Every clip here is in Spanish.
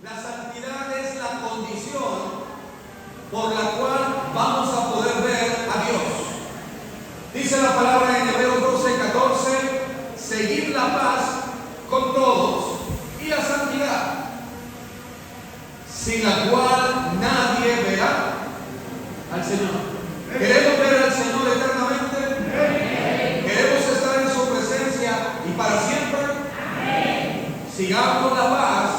La santidad es la condición por la cual vamos a poder ver a Dios. Dice la palabra en Hebreos 12:14, seguir la paz con todos y la santidad, sin la cual nadie verá al Señor. ¿Queremos ver al Señor eternamente? ¿Queremos estar en su presencia y para siempre? Sigamos la paz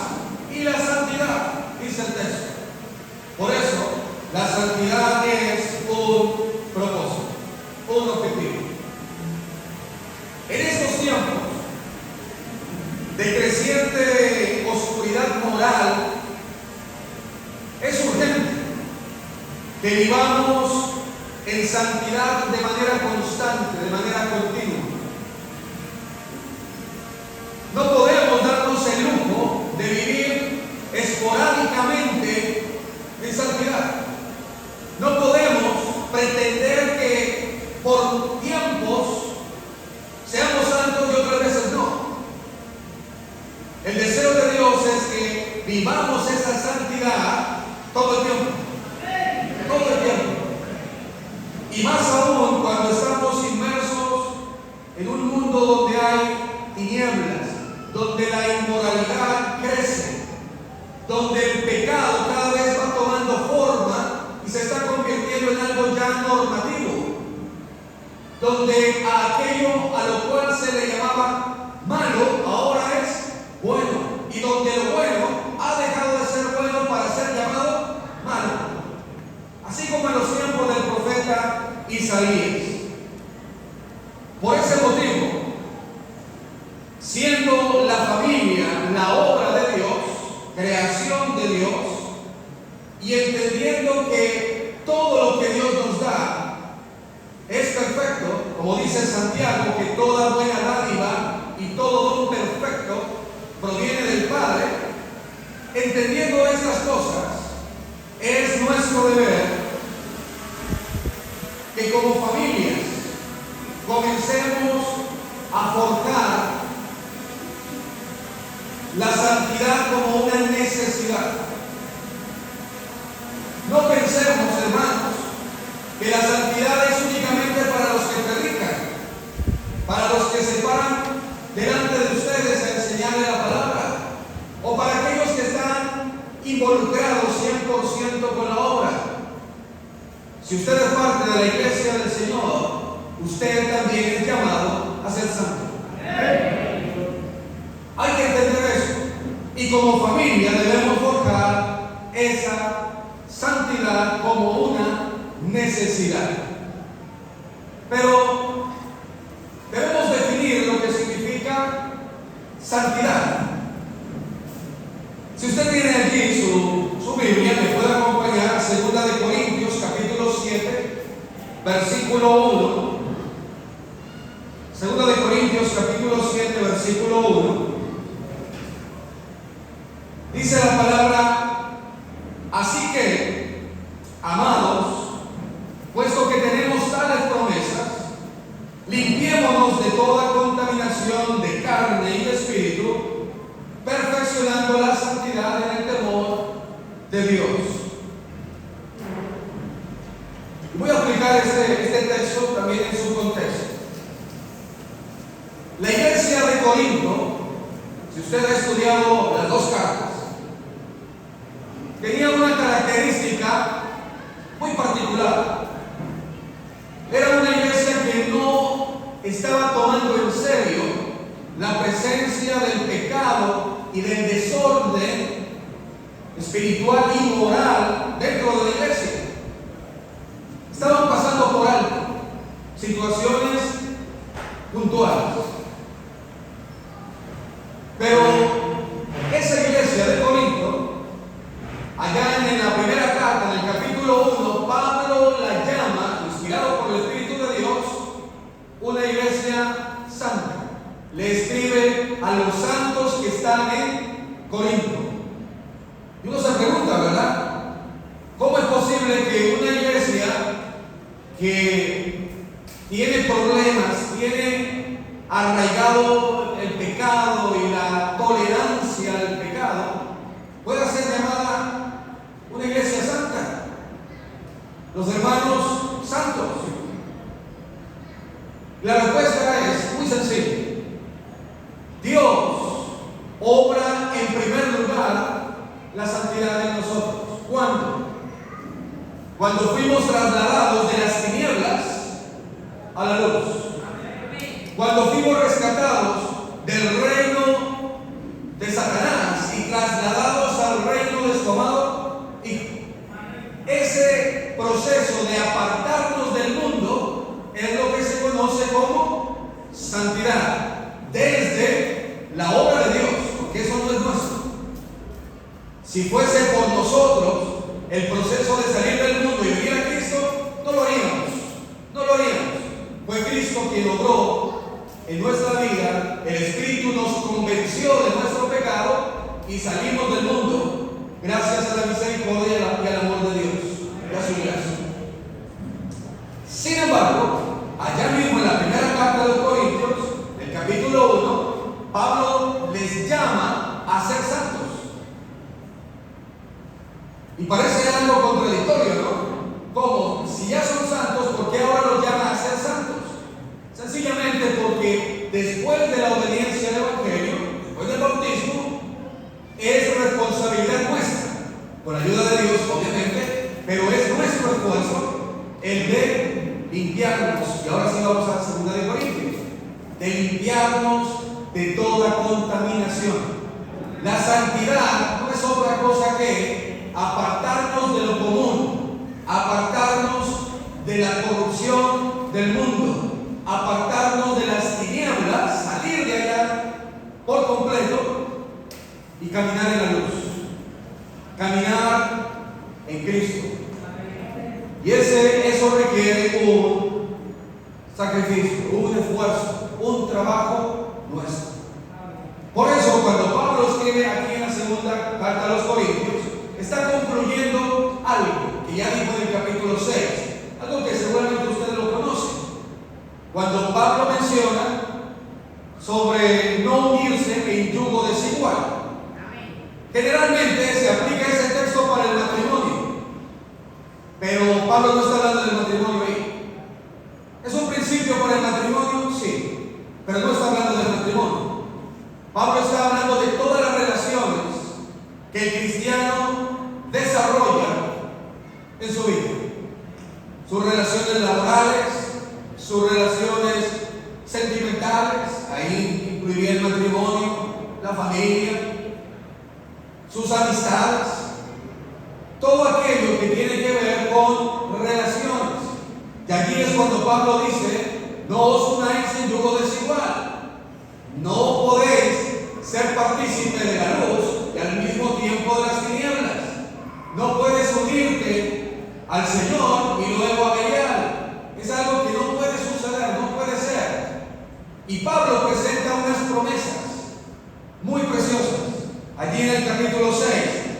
y la santidad, dice el texto. Por eso, la santidad es un propósito, un objetivo. En estos tiempos de creciente oscuridad moral, es urgente que vivamos en santidad de manera constante, de manera continua. No podemos darnos el lujo de vivir esporádicamente en santidad. No podemos pretender que por tiempos seamos santos y otras veces no. El deseo de Dios es que vivamos esa santidad todo el tiempo. Todo el tiempo. Y más aún cuando estamos inmersos en un mundo donde hay tinieblas, donde la inmoralidad crece, donde el pecado cada vez va tomando forma y se está convirtiendo en algo ya normativo, donde a aquello a lo cual se le llamaba malo ahora es bueno, y donde lo bueno ha dejado de ser bueno para ser llamado malo. Así como en los tiempos del profeta Isaías. Por ese motivo, siendo la familia la obra de Dios, creación de Dios, y entendiendo que todo lo que Dios nos da es perfecto, como dice Santiago, que toda buena dádiva y todo don perfecto proviene del Padre, entendiendo estas cosas, es nuestro deber que como familias comencemos a forjar la santidad como una necesidad. No pensemos, hermanos, que la santidad es únicamente para los que predican, para los que se paran delante de ustedes a enseñarle la palabra, o para aquellos que están involucrados 100% con la obra. Si usted es parte de la iglesia del Señor, usted también es llamado a ser santo. Hay que entender eso. Y como familia debemos forjar esa santidad como una necesidad. Pero debemos definir lo que significa santidad. Si usted tiene aquí su Biblia, me puede acompañar a 2 de Corintios capítulo 7, versículo 1. 2 de Corintios capítulo 7, versículo 1. Dice la palabra: así que, amados, puesto que tenemos tales promesas, limpiémonos de toda contaminación de carne y de espíritu, perfeccionando la santidad en el temor de Dios. Voy a aplicar este texto también en su contexto. La iglesia de Corinto, si usted ha estudiado las dos cartas, tenía una característica muy particular. Era una iglesia que no estaba tomando en serio la presencia del pecado y del desorden espiritual y moral dentro de la iglesia. Estaban pasando por alto situaciones puntuales. Pero esa iglesia de Corinto, allá en la primera carta, en el capítulo 1, Pablo la llama, inspirado por el Espíritu de Dios, una iglesia santa. Le escribe a los santos que están en Corinto. Y uno se pregunta, ¿verdad? ¿Cómo es posible que una iglesia que tiene problemas, tiene arraigado el pecado y la tolerancia al pecado, pueda ser los hermanos santos? La respuesta es muy sencilla. Dios obra en primer lugar la santidad en nosotros. ¿Cuándo? Cuando fuimos trasladados de las tinieblas a la luz. Cuando fuimos rescatados del reino de Satanás y trasladados al reino de su amado Hijo. Ese proceso de apartarnos del mundo es lo que se conoce como santidad, desde la obra de Dios, porque eso no es nuestro. Si fuese por nosotros el proceso de salir del mundo y venir a Cristo, no lo haríamos, no lo haríamos. Fue Cristo quien logró en nuestra vida, el Espíritu nos convenció de nuestro pecado y salimos del mundo gracias a la misericordia y al amor de Dios y a su gracia. Sin embargo, allá mismo en la primera carta de los Corintios, el capítulo 1, Pablo les llama a ser santos. Y parece algo contradictorio, ¿no? ¿Cómo? Si ya son santos, ¿por qué ahora los llama a ser santos? Sencillamente porque después de la obediencia al Evangelio, después del bautismo, es responsabilidad nuestra, con ayuda de Dios obviamente, pero es nuestro esfuerzo el de limpiarnos, y ahora sí vamos a la 2 de Corintios, de limpiarnos de toda contaminación. La santidad no es otra cosa que apartarnos de lo común, apartarnos de la corrupción del mundo, apartarnos de las tinieblas, salir de allá por completo y caminar en la luz, caminar en Cristo. Y eso requiere un sacrificio, un esfuerzo, un trabajo nuestro. Por eso cuando Pablo escribe aquí en la segunda carta a los Corintios, está concluyendo algo que ya dijo en el capítulo 6, algo que seguramente ustedes lo conocen. Cuando Pablo menciona sobre no unirse en yugo desigual, generalmente se aplica ese texto para el matrimonio, pero Pablo no está hablando del matrimonio ahí. ¿Es un principio para el matrimonio? Sí, pero no está hablando del matrimonio. Pablo está hablando de todas las relaciones que el cristiano desarrolla en su vida. Sus relaciones laborales, sus relaciones sentimentales, ahí incluiría el matrimonio, la familia, sus amistades, todo aquello que tiene que ver con relaciones. Y aquí es cuando Pablo dice: no os unáis en yugo desigual. No podéis ser partícipe de la luz y al mismo tiempo de las tinieblas. No puedes unirte al Señor y luego a Belial. Es algo que no puede suceder, no puede ser. Y Pablo presenta unas promesas muy preciosas allí en el capítulo 6.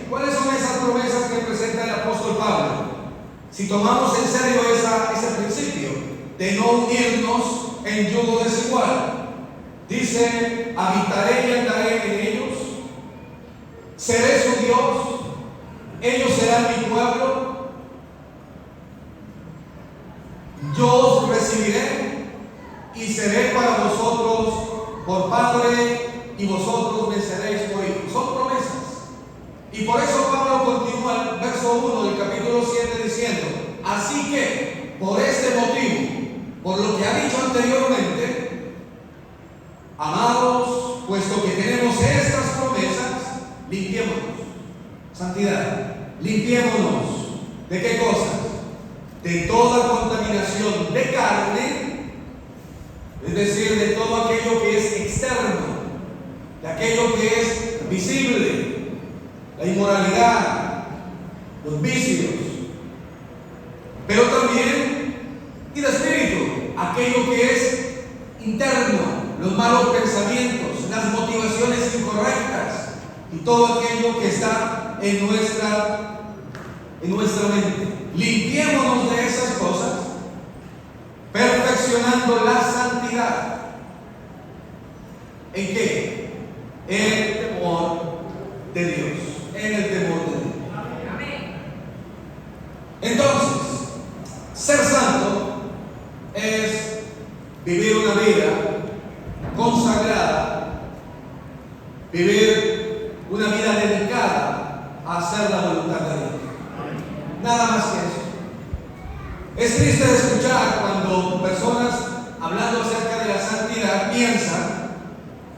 ¿Cuáles son esas promesas que presenta el apóstol Pablo? Si tomamos en serio ese principio de no unirnos en yugo desigual, dice: habitaré y andaré en ellos, seré su Dios, ellos serán mi pueblo, yo os recibiré y seré para vosotros por padre y vosotros me seréis por hijos. Son promesas. Y por eso Pablo continúa el verso 1 del capítulo 7 diciendo: así que por este motivo, por lo que ha dicho anteriormente, amados, puesto que tenemos estas promesas, limpiémonos. Santidad. Limpiémonos. ¿De qué cosas? De toda contaminación de carne, es decir, de todo aquello que es externo, de aquello que es visible, la inmoralidad, los vicios, pero también, y de espíritu, aquello que es interno, los malos pensamientos, las motivaciones incorrectas y todo aquello que está en nuestra mente. Limpiémonos de esas cosas, perfeccionando la santidad. ¿En qué? En el temor de Dios. En el temor de Dios. Entonces, una vida dedicada a hacer la voluntad de Dios. Nada más que eso. Es triste escuchar cuando personas, hablando acerca de la santidad, piensan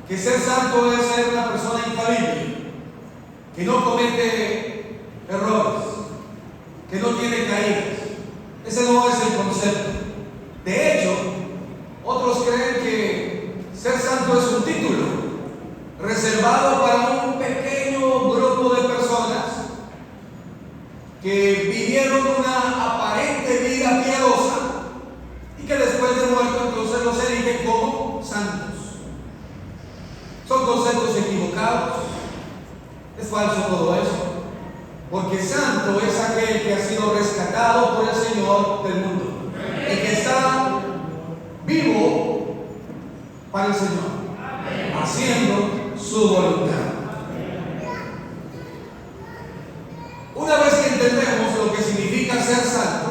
que ser santo es ser una persona infalible, que no comete errores, que no tiene caídas. Ese no es el concepto. De hecho, otros creen que ser santo es un título reservado para un pequeño grupo de personas que vivieron una aparente vida piadosa y que después de muerto entonces los eligen como santos. Son conceptos equivocados. Es falso todo eso, porque santo es aquel que ha sido rescatado por el Señor del mundo y que está vivo para el Señor, haciendo su voluntad. Una vez que entendemos lo que significa ser santo,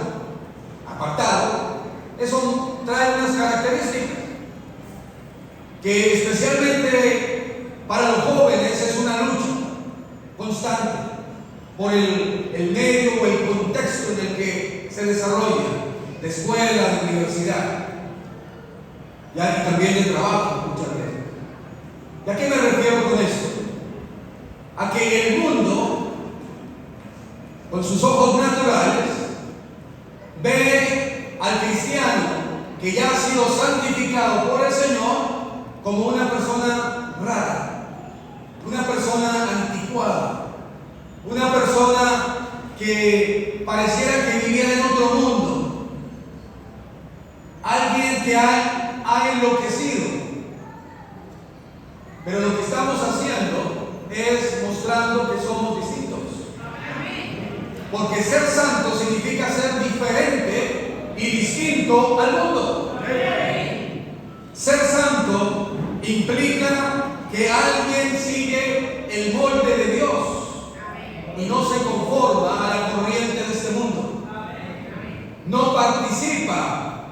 apartado, eso trae unas características que especialmente para los jóvenes es una lucha constante por el medio o el contexto en el que se desarrolla, de escuela, de universidad, y también de trabajo muchas veces. ¿Y a qué me refiero con esto? A que el mundo, con sus ojos naturales, ve al cristiano que ya ha sido santificado por el Señor como una persona rara, una persona anticuada, una persona que pareciera que viviera en otro mundo, alguien que ha enloquecido. Pero lo que estamos haciendo es mostrando que somos distintos. Porque ser santo significa ser diferente y distinto al mundo. Ser santo implica que alguien sigue el molde de Dios y no se conforma a la corriente de este mundo. No participa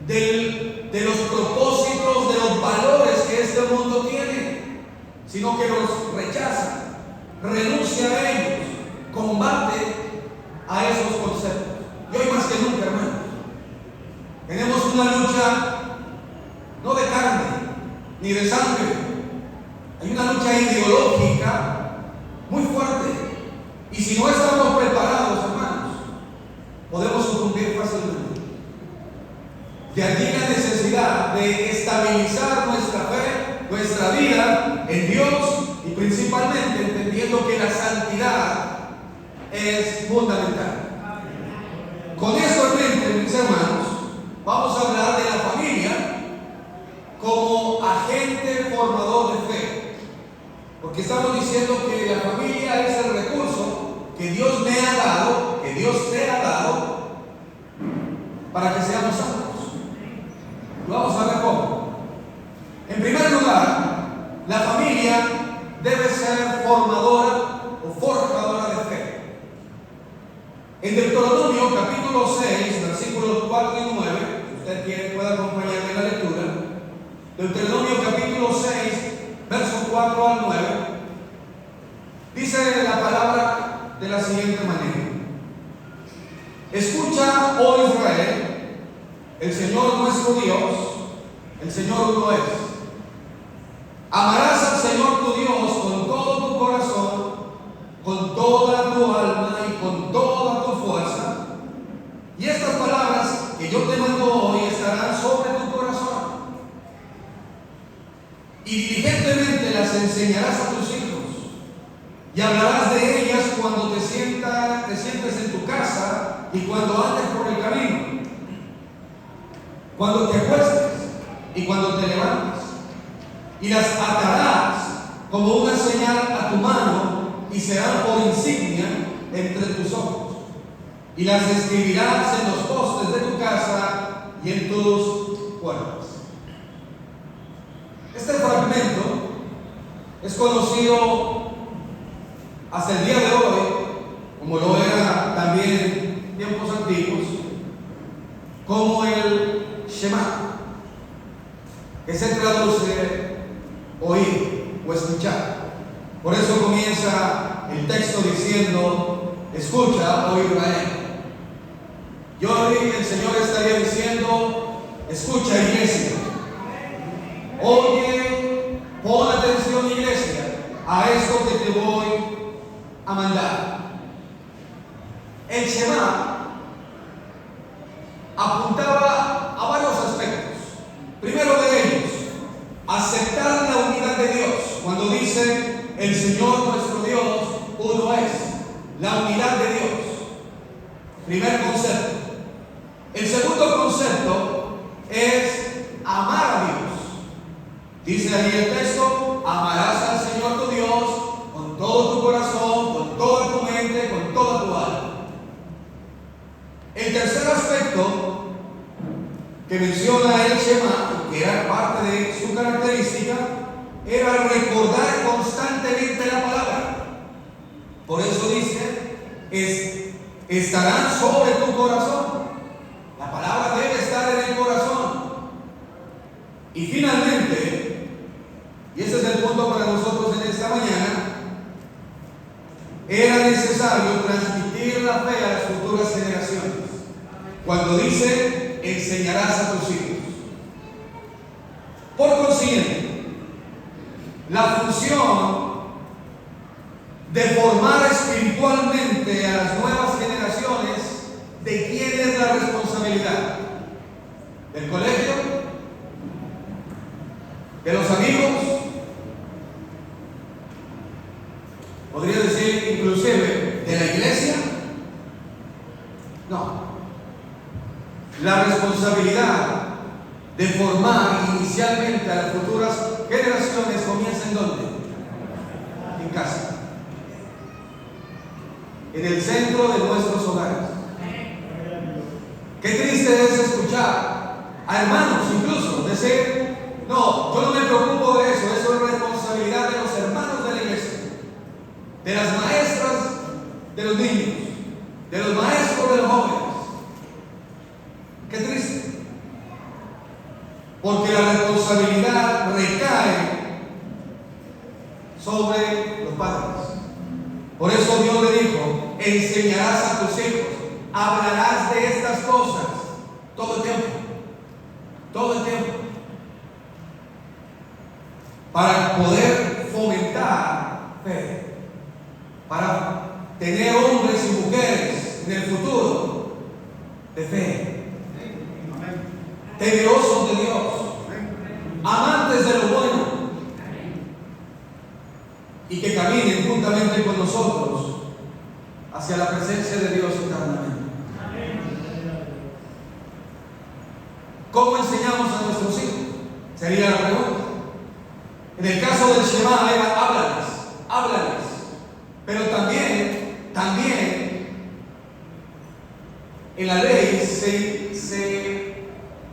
de los propósitos, de los valores que este mundo tiene, sino que los rechaza, renuncia a ellos, combate a esos conceptos. Y hoy más que nunca, hermanos, tenemos una lucha no de carne ni de sangre, hay una lucha ideológica muy fuerte. Y si no estamos preparados, hermanos, podemos sucumbir fácilmente. De allí la necesidad de estabilizar nuestra fe, nuestra vida en Dios y principalmente entendiendo que la santidad es fundamental. Con esto en mente, mis hermanos, vamos a hablar de la familia como agente formador de fe. Porque estamos diciendo que la familia es el recurso que Dios me ha dado, que Dios te ha dado, para que seamos santos. Lo vamos a ver cómo. En primer lugar, la familia debe ser formadora o forjadora de fe. En Deuteronomio capítulo 6, versículos 4 y 9, si usted quiere puede acompañarme en la lectura. Deuteronomio capítulo 6, versos 4 al 9, dice la palabra de la siguiente manera: escucha, oh Israel, el Señor nuestro Dios, el Señor uno es. Amarás al Señor tu Dios con todo tu corazón, con toda tu alma y con toda tu fuerza. Y estas palabras que yo te mando hoy estarán sobre tu corazón. Y diligentemente las enseñarás a tus hijos, y hablarás de ellas cuando te sientes en tu casa y cuando andes por el camino, cuando te acuestes y cuando te levantes. Y las atarás como una señal a tu mano y serán por insignia entre tus ojos. Y las escribirás en los postes de tu casa y en tus puertas. Este fragmento es conocido hasta el día de hoy, como lo era también en tiempos antiguos, como el Shema, que se traduce oír o escuchar. Por eso comienza el texto diciendo: escucha, oh Israel. Yo dije que el Señor estaría diciendo: escucha, iglesia. Oye, pon atención, iglesia, a esto que te voy a mandar. El Shema apuntaba a varios aspectos. Primero de ellos, aceptar la unidad de Dios. Cuando dice el Señor nuestro Dios, uno es, la unidad de Dios. Primer concepto. El segundo concepto es amar a Dios. Dice ahí el texto: amarás al Señor tu Dios con todo tu corazón, con toda tu mente, con toda tu alma. El tercer aspecto que menciona el Shema, que era parte de su característica, era recordar constantemente la palabra. Por eso dice: estarán sobre tu corazón. La palabra debe estar en el corazón. Y finalmente, y ese es el punto para nosotros en esta mañana, era necesario transmitir la fe a las futuras generaciones. Cuando dice: enseñarás a tus hijos. Por consiguiente, la función de formar espiritualmente a las nuevas generaciones, ¿de quién es la responsabilidad? ¿Del colegio? ¿De los amigos? ¿Podría decir inclusive de la iglesia? No. La responsabilidad de formar inicialmente a las futuras generaciones comienza ¿en dónde? En casa. En el centro de nuestros hogares. Qué triste es escuchar a hermanos incluso decir: no, yo no me preocupo de eso es responsabilidad de los hermanos de la iglesia, de las maestras de los niños, de los maestros de los jóvenes. Qué triste, porque la responsabilidad recae sobre los padres. Por eso Dios le dijo: enseñarás a tus hijos, hablarás de estas cosas todo el tiempo, para poder fomentar fe, para tener hombres y mujeres en el futuro de fe, temerosos de Dios, amantes de lo bueno, y que caminen juntamente con nosotros hacia la presencia de Dios eternamente. ¿Cómo enseñamos a nuestros hijos? Sería la pregunta. En el caso del Shema era: háblales. Pero también en la ley se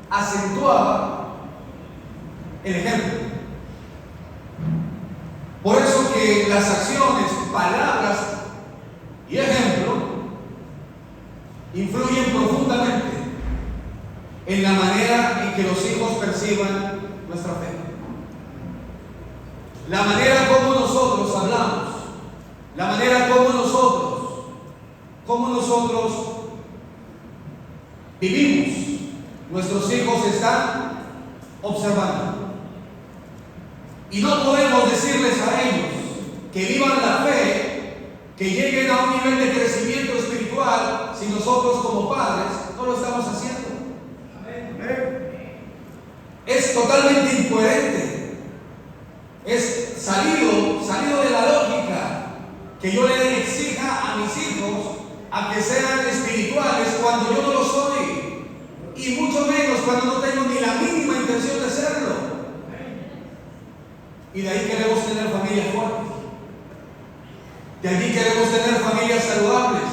acentuaba el ejemplo. Por eso que las acciones, palabras y ejemplo influyen profundamente en la manera en que los hijos perciban nuestra fe. La manera como nosotros hablamos, la manera como nosotros vivimos, nuestros hijos están observando. Y no podemos decirles a ellos que vivan la fe, que lleguen a un nivel de crecimiento espiritual, si nosotros como padres no lo estamos haciendo. Es totalmente incoherente. Es salido de la lógica que yo le exija a mis hijos a que sean espirituales cuando yo no lo soy, y mucho menos cuando no tengo ni la mínima intención de serlo. Y de ahí queremos tener familias fuertes, de allí queremos tener familias saludables,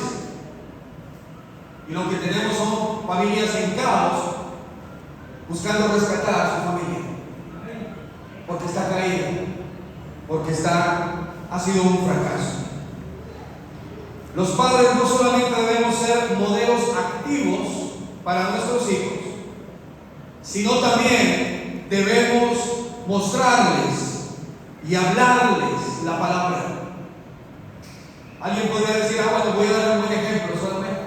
y lo que tenemos son familias en caos, buscando rescatar a su familia, porque está caída, porque ha sido un fracaso. Los padres no solamente debemos ser modelos activos para nuestros hijos, sino también debemos mostrarles y hablarles es la palabra. Alguien podría decir, bueno, voy a dar un buen ejemplo solamente.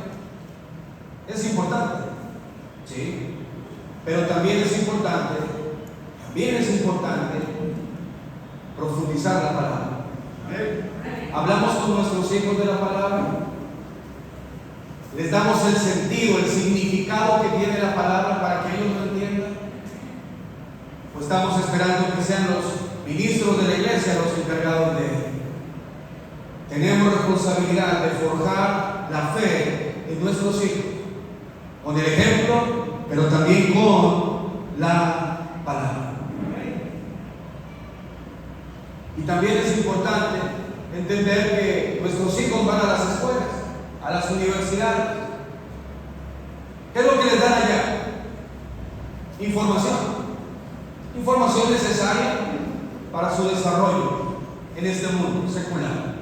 Es importante, sí, pero también es importante profundizar la palabra. Hablamos con nuestros hijos de la palabra, les damos el sentido, el significado que tiene la palabra para que ellos lo entiendan. Pues estamos esperando que sean los ministros de la iglesia los encargados de ello. Tenemos responsabilidad de forjar la fe en nuestros hijos, con el ejemplo, pero también con la palabra. Y también es importante entender que nuestros hijos van a las escuelas, a las universidades. ¿Qué es lo que les dan allá? Información necesaria para su desarrollo en este mundo secular.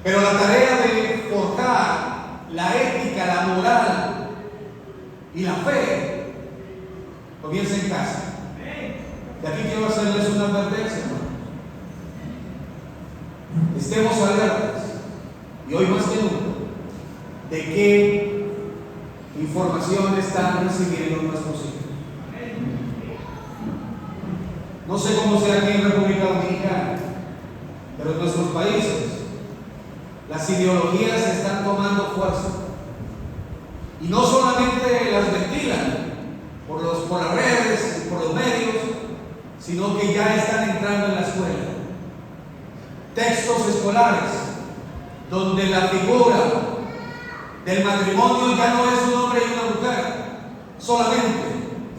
Pero la tarea de forjar la ética, la moral y la fe comienza en casa. Y aquí quiero hacerles una advertencia, hermanos. Estemos alertas, y hoy más que nunca, de qué información están recibiendo nuestros hijos. No sé cómo sea aquí en República Dominicana, pero en nuestros países las ideologías están tomando fuerza. Y no solamente las ventilan por las redes, por los medios, sino que ya están entrando en la escuela. Textos escolares donde la figura del matrimonio ya no es un hombre y una mujer solamente,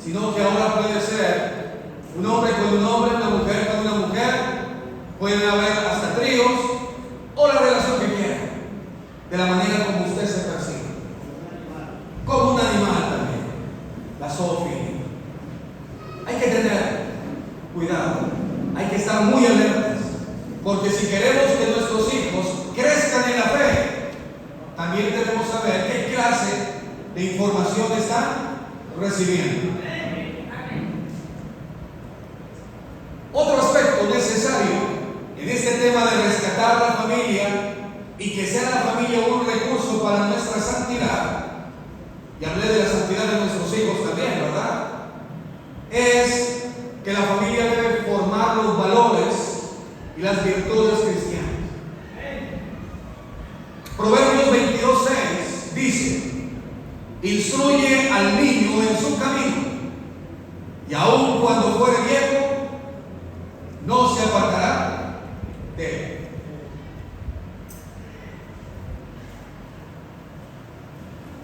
sino que ahora puede ser un hombre con un hombre, una mujer con una mujer, pueden haber hasta tríos o la relación que quieran, de la manera como usted se percibe, como un animal también, la zoofilia. Hay que tener cuidado, hay que estar muy alertas, porque si queremos que nuestros hijos crezcan en la fe, también debemos saber qué clase de información están recibiendo. Otro aspecto necesario en este tema de rescatar la familia y que sea la familia un recurso para nuestra santidad, y hablé de la santidad de nuestros hijos también, ¿verdad? Es que la familia debe formar los valores y las virtudes cristianas. Proverbios 22:6 dice: instruye al niño en su camino, y aun cuando fuere viejo, no se apartará de él.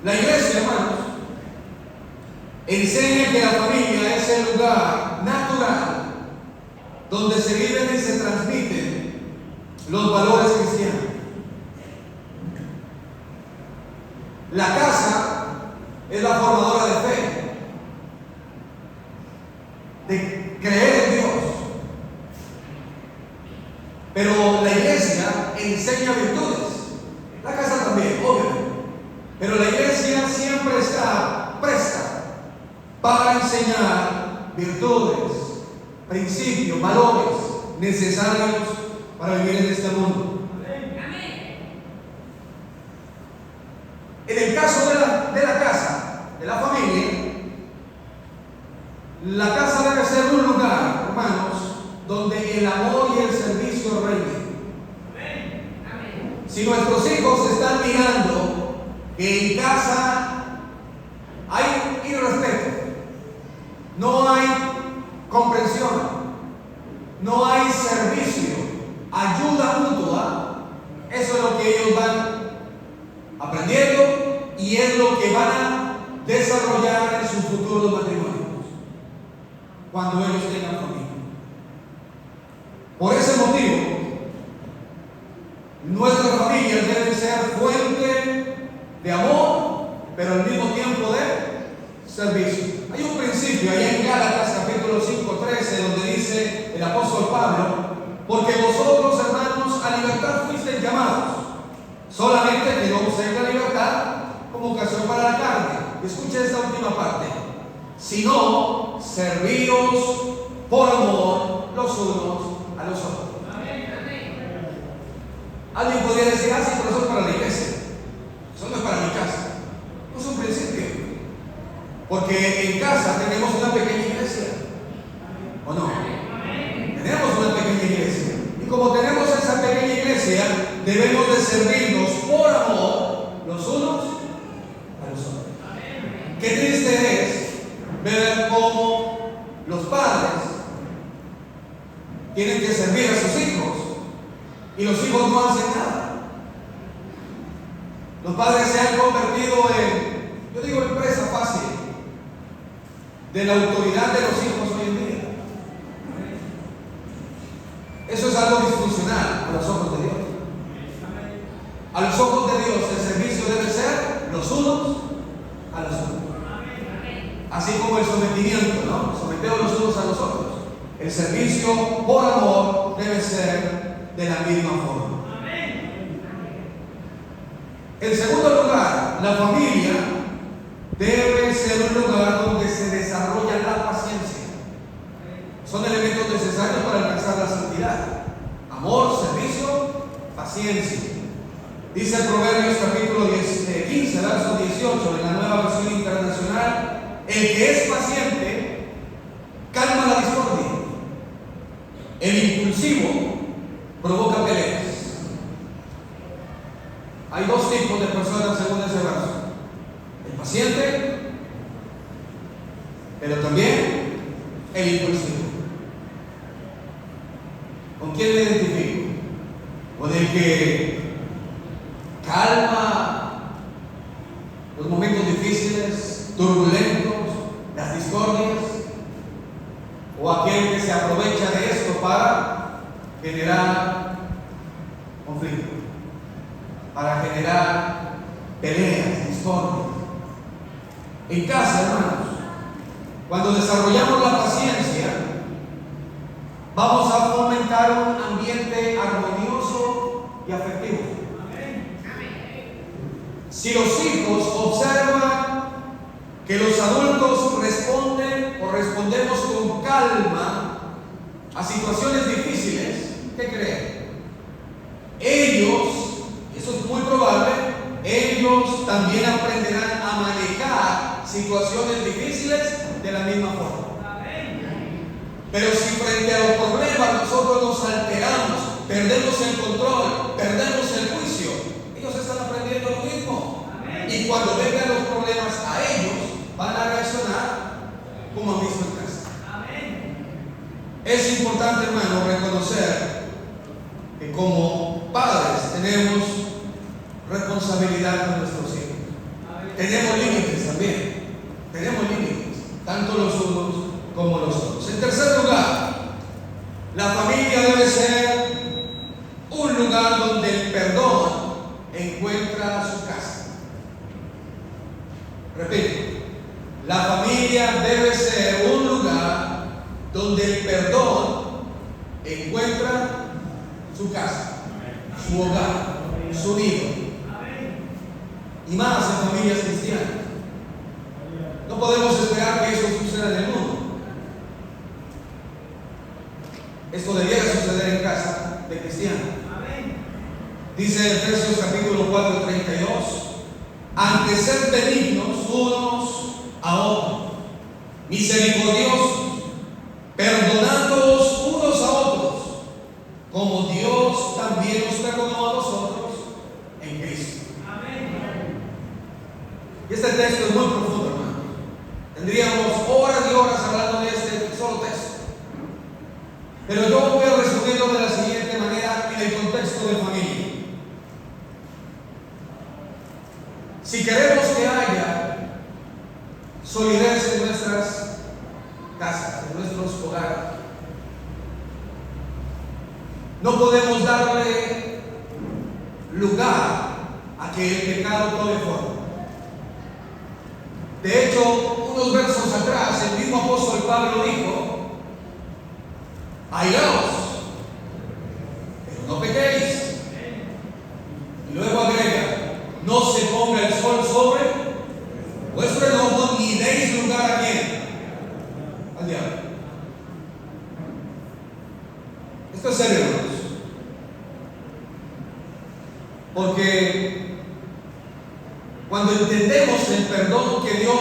La iglesia, hermanos, enseña que la familia es el lugar natural donde se viven y se transmiten los valores cristianos. La casa es la formadora de fe, de creer en Dios. Pero la iglesia enseña virtudes. La casa también, obviamente. Pero la iglesia siempre está presta para enseñar virtudes, principios, valores necesarios para vivir en este mundo. En el caso de la casa, de la familia, la casa debe ser un lugar, hermanos, donde el amor y el servicio reinen. Si nuestros hijos están mirando que en casa hay irrespeto, no hay comprensión, no hay servicio, ayuda mutua, eso es lo que ellos van aprendiendo y es lo que van a desarrollar en sus futuros matrimonios cuando ellos tengan familia. Por ese motivo, nuestras familias deben ser fuente de amor, pero al mismo tiempo de servicio. Hay un principio allá en Gálatas capítulo 5:13 donde dice el apóstol Pablo: porque vosotros, hermanos, a libertad fuisteis llamados, solamente que no uséis la libertad como ocasión para la carne. Escucha esta última parte: sino servíos por amor los unos a los otros. Alguien podría decir, sí, pero eso es para la iglesia. Eso no es para mi casa. No es un principio. Porque en casa tenemos una pequeña iglesia. ¿O no? Tenemos una pequeña iglesia. Y como tenemos esa pequeña iglesia, debemos de servirnos por amor los unos a los otros. Qué triste es ver cómo los padres tienen que servir a sus hijos y los hijos no hacen nada. Los padres se han convertido en, yo digo, en presa fácil de la autoridad de los hijos hoy en día. Eso es algo disfuncional a los ojos de Dios. A los ojos de Dios el servicio debe ser los unos a los otros. Así como el sometimiento, ¿no? Someteos los unos a los otros. El servicio por amor debe ser de la misma forma. En segundo lugar, la familia debe ser un lugar donde se desarrolla la paciencia. Son elementos necesarios para alcanzar la santidad. Amor, servicio, paciencia. Dice Proverbios capítulo 15, verso 18 en la Nueva Versión Internacional: el que es paciente calma la discordia. El impulsivo provoca peleas. Hay dos tipos de personas según ese verso: el paciente, pero también el impulsivo. ¿Con quién me identifico? Con el que calma los momentos difíciles, turbulentos, las discordias, o aquel que se aprovecha de esto para generar conflicto, para generar peleas, discordias. En casa, hermanos, cuando desarrollamos la paciencia, vamos a fomentar un ambiente armonioso y afectivo. Si los hijos observan que los adultos responden o respondemos con calma a situaciones difíciles, ¿qué creen? Ellos, eso es muy probable, ellos también aprenderán a manejar situaciones difíciles de la misma forma. Pero si frente a los problemas nosotros nos alteramos, perdemos el control, perdemos el juicio, ellos están aprendiendo lo mismo. Y cuando vengan los problemas a ellos, van a reaccionar como han visto en casa. Es importante, hermano, reconocer que como padres tenemos responsabilidad con nuestros hijos. Tenemos límites también. Tenemos límites, tanto los unos como los otros. En tercer lugar, la familia debe ser un lugar donde el perdón encuentra su casa. Repito, la familia debe ser un lugar donde el perdón encuentra su casa, su hogar, su nido. Y más en familias cristianas. No podemos esperar que eso suceda en el mundo. Esto debiera suceder en casa de cristianos. Dice Efesios capítulo 4, 32: antes ser benignos unos a otros, misericordiosos, perdonándoos unos a otros, como Dios también os perdonó a vosotros en Cristo. Y este texto es muy profundo, hermano. Tendríamos horas y horas hablando de este solo texto. Pero yo voy a resumirlo de la siguiente manera en el contexto de familia. Si queremos que haya solidez en nuestras casas, en nuestros hogares, no podemos darle lugar a que el pecado tome forma. De hecho, unos versos atrás, el mismo apóstol Pablo dijo: airaos, pero no pequéis. Y luego agrega: no se ponga el sol sobre vuestro enojo, ni deis lugar a quién, al diablo. Porque cuando entendemos el perdón que Dios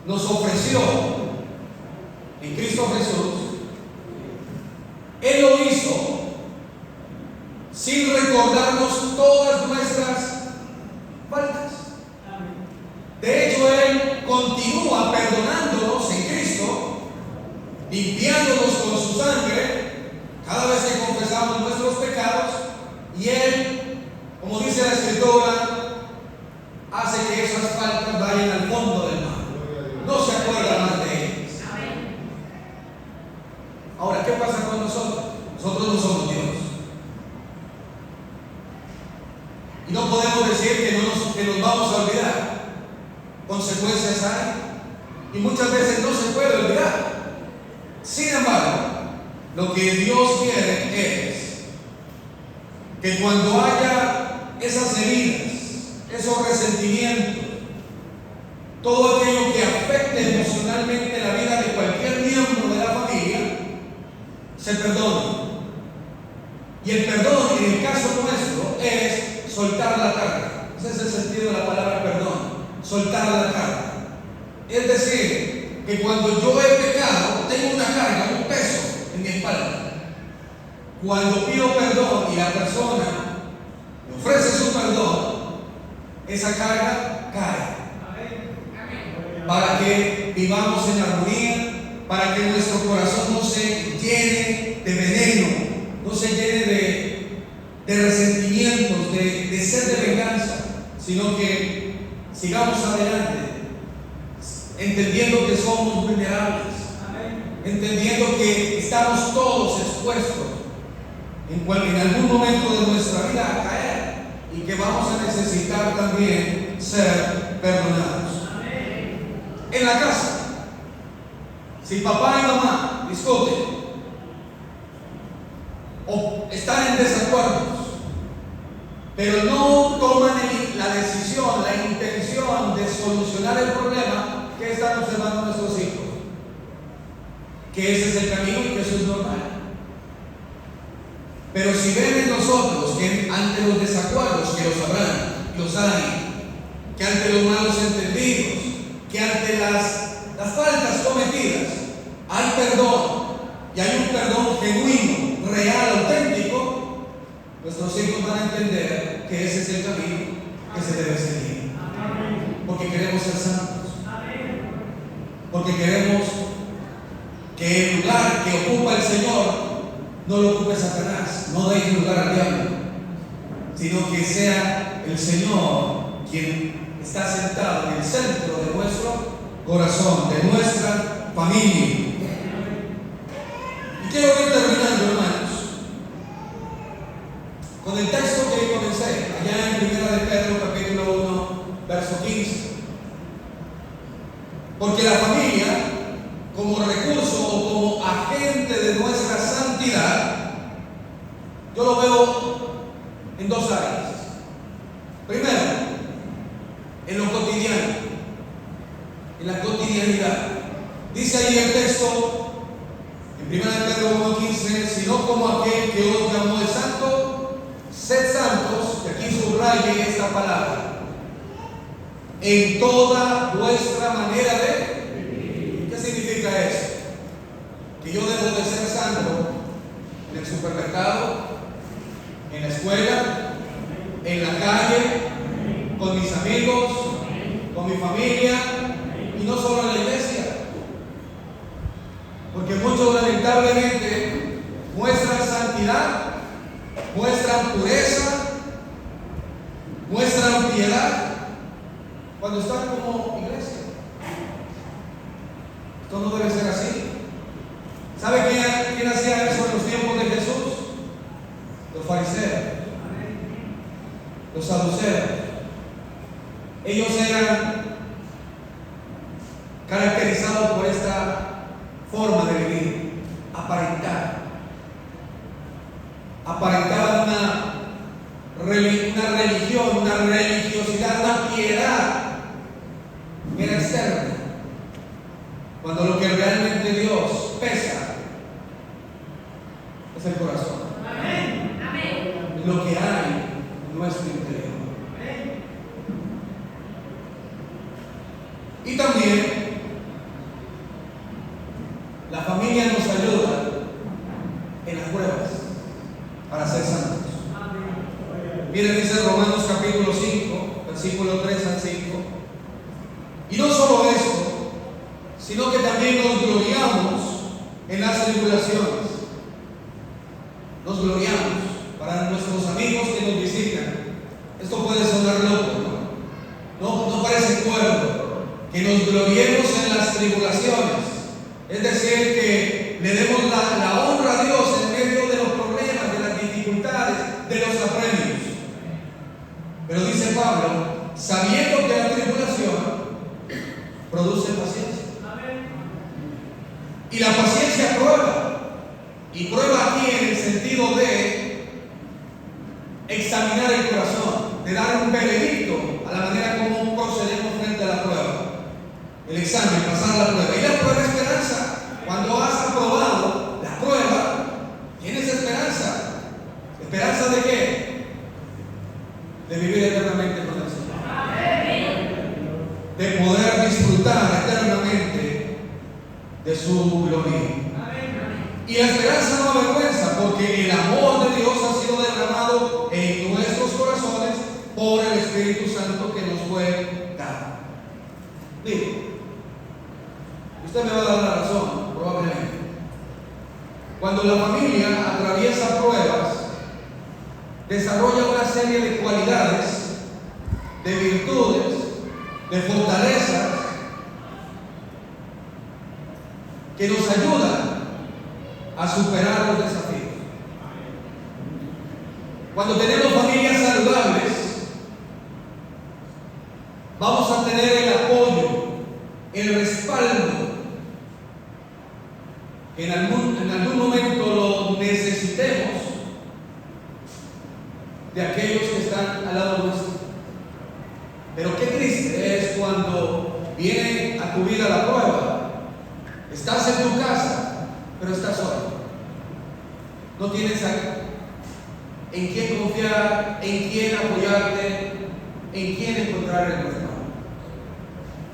nos ofreció en Cristo Jesús, Él lo hizo sin recordarnos todas nuestras faltas. De hecho, Él continúa perdonándonos en Cristo, limpiándonos con su sangre cada vez que confesamos nuestros pecados, y Él, como dice la Escritura, hace que esas faltas vayan al fondo del mar. No se acuerda más de ellas. Ahora, ¿qué pasa con nosotros? Nosotros no somos Dios. Y no podemos decir que nos vamos a olvidar. Consecuencias hay, y muchas veces no se puede olvidar. Sin embargo, lo que Dios quiere es que cuando haya esas heridas, esos resentimientos, todo aquello que afecte emocionalmente la vida de cualquier miembro de la familia, se perdone. Y el perdón en el caso nuestro es soltar la carga. Ese es el sentido de la palabra perdón. Soltar la carga. Es decir, que cuando yo he pecado, tengo una carga, un peso en mi espalda. Cuando pido perdón y la persona me ofrece su perdón, esa carga cae. Para que vivamos en armonía, para que nuestro corazón no se llene de veneno, no se llene de resentimientos, de sed de venganza, sino que sigamos adelante, entendiendo que somos vulnerables, entendiendo que estamos todos expuestos en algún momento de nuestra vida a caer, y que vamos a necesitar también ser perdonados. En la casa, si papá y mamá discuten o están en desacuerdos, pero no toman la decisión, la intención de solucionar el problema, ¿qué están observando nuestros hijos? Que ese es el camino y que eso es normal. Pero si ven en nosotros que ante los desacuerdos, que los habrán, los hay, que ante los malos entendidos, que ante las faltas cometidas hay perdón, y hay un perdón genuino, real, auténtico, nuestros hijos van a entender que ese es el camino que se debe seguir. Porque queremos ser santos. Porque queremos que el lugar que ocupa el Señor no lo ocupe Satanás, no deje lugar al diablo, sino que sea el Señor quien está sentado en el centro de nuestro corazón, de nuestra familia. Y quiero ir terminando, hermanos, con el texto que comencé, allá en 1 de Pedro, capítulo 1, verso 15. Porque la familia, como recurso o como agente de nuestra santidad, yo lo veo en dos áreas. Primero, en lo cotidiano, en la cotidianidad. Dice ahí el texto, en 1 Pedro 1:15, sino como aquel que os llamó de santo, sed santos, y aquí subraye esta palabra, en toda vuestra manera de vivir. ¿Qué significa eso? Que yo debo de ser santo en el supermercado, en la escuela, en la calle, con mis amigos, con mi familia, y no solo en la iglesia. Porque muchos lamentablemente muestran santidad, muestran pureza, muestran piedad cuando están como iglesia. Esto no debe ser así. ¿Sabe quién hacía eso en los tiempos de Jesús? Los fariseos, los saduceos. Ellos eran caracterizados por esta forma de vivir, aparentar. Aparentaban una religión, una religiosidad, una piedad que era externa, cuando lo que realmente Dios pesa es el corazón. Amén. Lo que hay nuestro interior. Y también la familia nos ayuda en las pruebas para ser santos. Miren, dice Romanos capítulo 5, versículo 3 al 5. Y no solo eso, sino que también nos gloriamos en las tribulaciones. Nos gloriamos. Para nuestros amigos que nos visitan, esto puede sonar loco, no parece cuerdo, que nos gloriemos en las tribulaciones, es decir, que le demos la honra a Dios en medio de los problemas, de las dificultades, de los apremios. Pero dice Pablo, sabiendo que la tribulación produce paciencia. Y la paciencia prueba, y prueba aquí en el sentido de examinar el corazón, de dar un veredicto a la manera como procedemos frente a la prueba. El examen, pasar la prueba. Y la prueba es esperanza. Cuando has aprobado la prueba, tienes esperanza. ¿Esperanza de qué? De vivir eternamente con el Señor. De poder disfrutar eternamente de su gloria. Y la esperanza no avergüenza, porque el amor de Dios ha sido derramado en nuestros corazones por el Espíritu Santo que nos fue dado. Mire, usted me va a dar la razón, probablemente. Cuando la familia atraviesa pruebas, desarrolla una serie de cualidades, de virtudes, de fortalezas que nos ayudan a superar los desafíos. Cuando tenemos familias saludables, vamos a tener el apoyo, el respaldo, que en algún momento lo necesitemos, de aquellos que están al lado nuestro. Pero qué triste es cuando viene a tu vida la prueba. Estás en tu casa, pero estás solo. No tienes en quién confiar, en quién apoyarte, en quién encontrar el respaldo.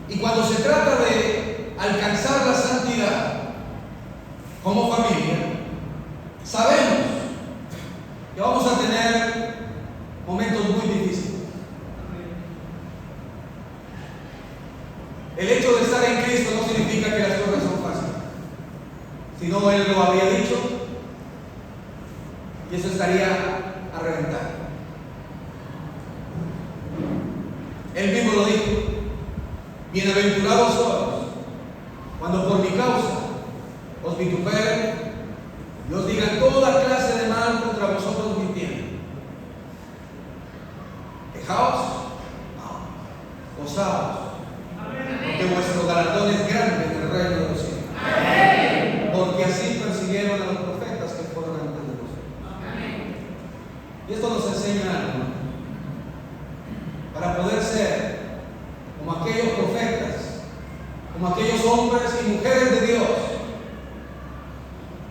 Y cuando se trata de alcanzar la santidad como familia, sabemos que vamos a tener momentos muy difíciles. El hecho de estar en Cristo no significa que las cosas son fáciles, sino Él lo habría dicho y eso estaría a reventar. Él mismo lo dijo: bienaventurados sois cuando por mi causa os vituperen y os digan toda clase de mal contra vosotros mintiendo. Quejaos, no, gozaos, porque vuestro galardón es grande en el reino de los cielos. Porque así persiguieron a los profetas que fueron antes de vosotros. Y esto nos enseña algo, para poder ser como aquellos profetas, como aquellos hombres y mujeres de Dios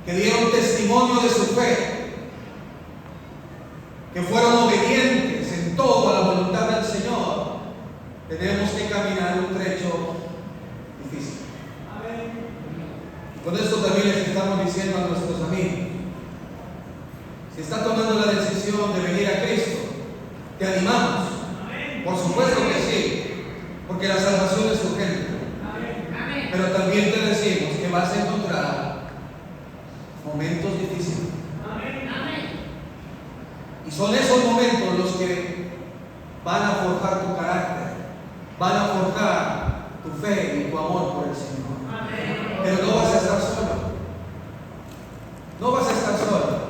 que dieron testimonio de su fe, que fueron obedientes en todo a la voluntad del Señor. Tenemos que caminar un trecho difícil. Y con esto también les estamos diciendo a nuestros amigos: si está tomando la decisión de venir a Cristo, te animamos. Por supuesto que sí, porque la salvación es urgente. Pero también te decimos que vas a encontrar momentos difíciles. Y son esos momentos los que van a forjar tu carácter, van a forjar tu fe y tu amor por el Señor. Pero no vas a estar solo. No vas a estar solo.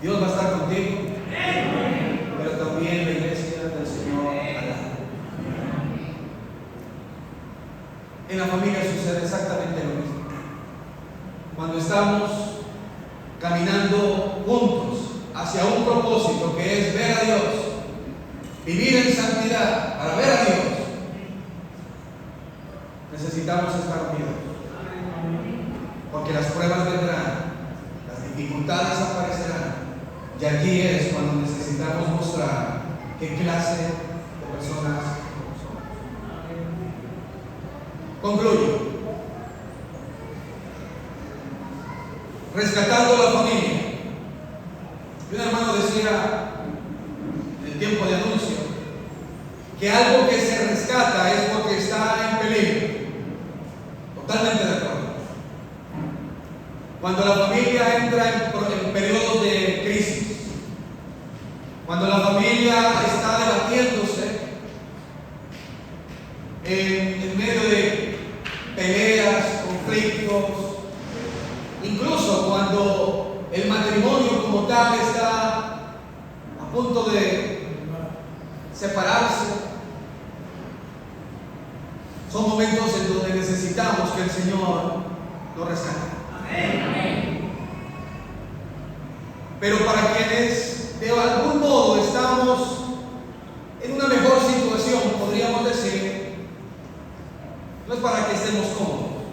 Dios va a estar contigo, pero también la iglesia del Señor al lado. En la familia sucede exactamente lo mismo. Cuando estamos caminando juntos hacia un propósito que es ver a Dios, vivir en santidad para ver a Dios, necesitamos estar unidos. Porque las pruebas vendrán, las dificultades aparecerán, y aquí es cuando necesitamos necesitamos mostrar qué clase de personas somos. Concluyo. Rescatando la familia. Y un hermano decía en el tiempo de anuncio que algo que se rescata es porque está en peligro. Totalmente de acuerdo. Cuando la familia entra en periodos de crisis, cuando la familia está debatiéndose en medio de peleas, conflictos, incluso cuando el matrimonio como tal está a punto de separarse, son momentos en donde necesitamos que el Señor nos rescate. Pero para quienes de algún modo estamos en una mejor situación, podríamos decir, no es para que estemos cómodos,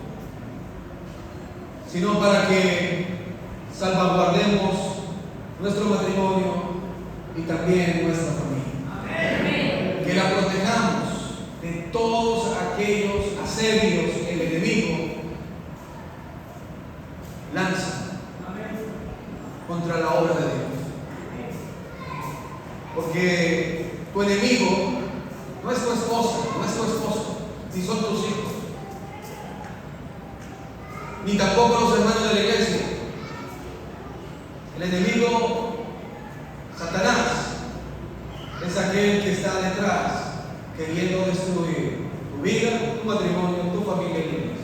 sino para que salvaguardemos nuestro matrimonio y también nuestra familia. Que la protejamos de todos aquellos asedios que el enemigo lanza contra la obra de Dios. Porque tu enemigo no es tu esposa, no es tu esposo, ni son tus hijos, ni tampoco los hermanos de la iglesia. El enemigo, Satanás, es aquel que está detrás queriendo destruir tu vida, tu matrimonio, tu familia y la iglesia.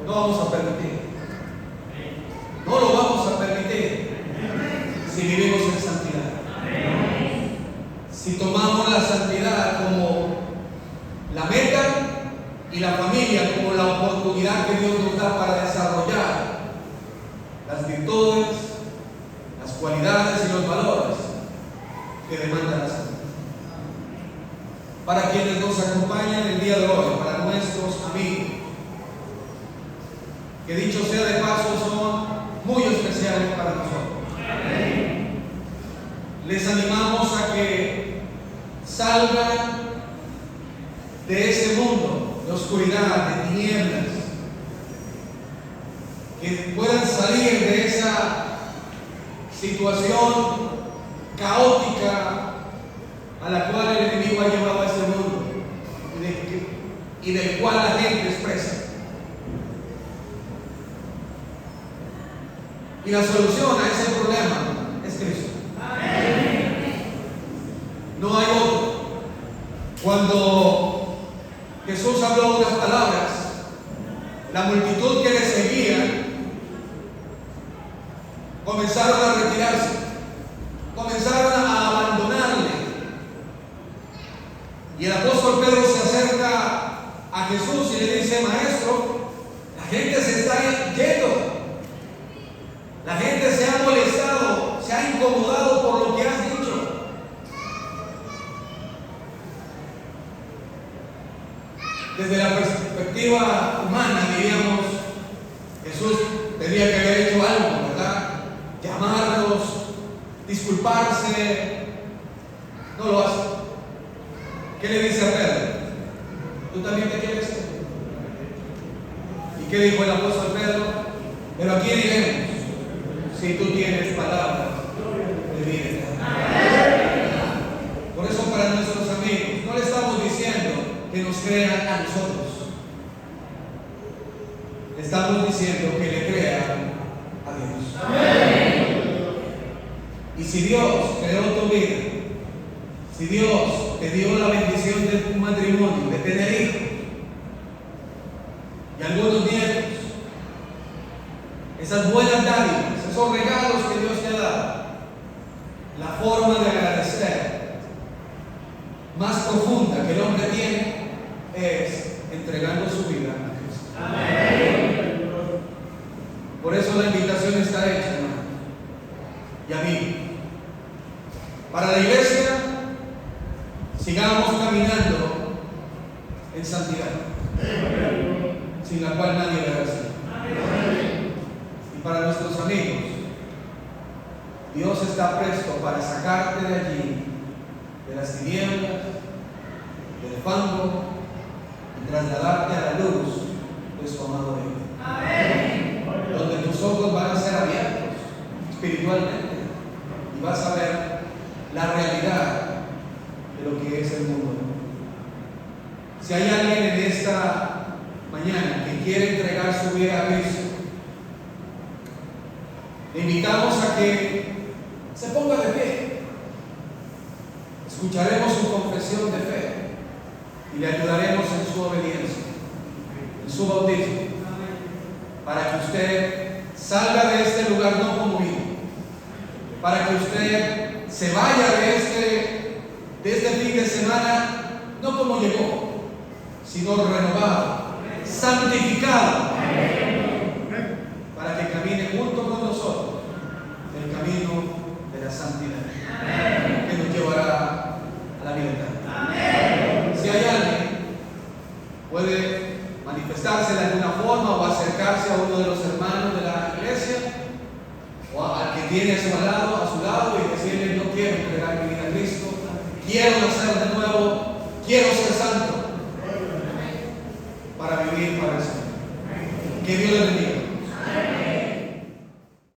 No vamos a permitir. No lo vamos a permitir si vivimos en santidad. Si tomamos la santidad como la meta y la familia como la oportunidad que Dios nos da para desarrollar las virtudes, las cualidades y los valores que demanda la santidad. Para quienes nos acompañan el día de hoy, para nuestros amigos, que dicho sea de paso son muy especiales para nosotros. Les animamos a que salgan de ese mundo de oscuridad, de tinieblas, que puedan salir de esa situación caótica a la cual el enemigo ha llevado a este mundo y del cual la gente expresa. Y la solución a ese problema es Cristo. No hay otro. Cuando Jesús habló unas palabras, la multitud que le seguía comenzaron a retirarse, comenzaron a abandonarle. Y el apóstol Pedro se acerca a Jesús y le dice: Maestro, la gente se está yendo. La gente se ha molestado, se ha incomodado por lo que has dicho. Desde la perspectiva humana, diríamos, Jesús tenía que haber hecho algo, ¿verdad? Llamarlos, disculparse. No lo hace. ¿Qué le dice a Pedro? ¿Tú también te quieres? ¿Y qué dijo el apóstol Pedro? Pero ¿a quién iremos si tú tienes palabras de vida eterna? Por eso, para nuestros amigos, no le estamos diciendo que nos crean a nosotros. Le estamos diciendo que le crean a Dios. Y si Dios creó tu vida, si Dios te dio la bendición de tu matrimonio, de tener hijos y algunos nietos, esas buenas dádivas, esos regalos que Dios te ha dado, la forma de agradecer más profunda que el hombre tiene es entregando su vida a Cristo. Amén. Por eso la invitación está hecha, hermano y amigo. Para la iglesia, sigamos caminando en santidad, sin la cual nadie verá al Señor. Y para nuestros amigos, Dios está presto para sacarte de allí, de las tinieblas, del fango, y trasladarte a la luz de su amado Hijo. Amén. Donde tus ojos van a ser abiertos espiritualmente y vas a ver la realidad de lo que es el mundo. Si hay alguien en esta mañana que quiere entregar su vida a Cristo, le invitamos a que se ponga de pie. Escucharemos su confesión de fe y le ayudaremos en su obediencia, en su bautismo, para que usted salga de este lugar no como vino, para que usted se vaya de este fin de semana no como llegó, sino renovado, santificado, para que camine junto con nosotros el camino de la santidad, que nos llevará a la vida eterna. Si hay alguien, puede manifestarse de alguna forma o acercarse a uno de los hermanos de la iglesia o al que tiene a su lado y decirle: yo quiero entregar mi vida a Cristo, quiero nacer de nuevo, quiero ser santo para vivir para el Señor. Que Dios le bendiga.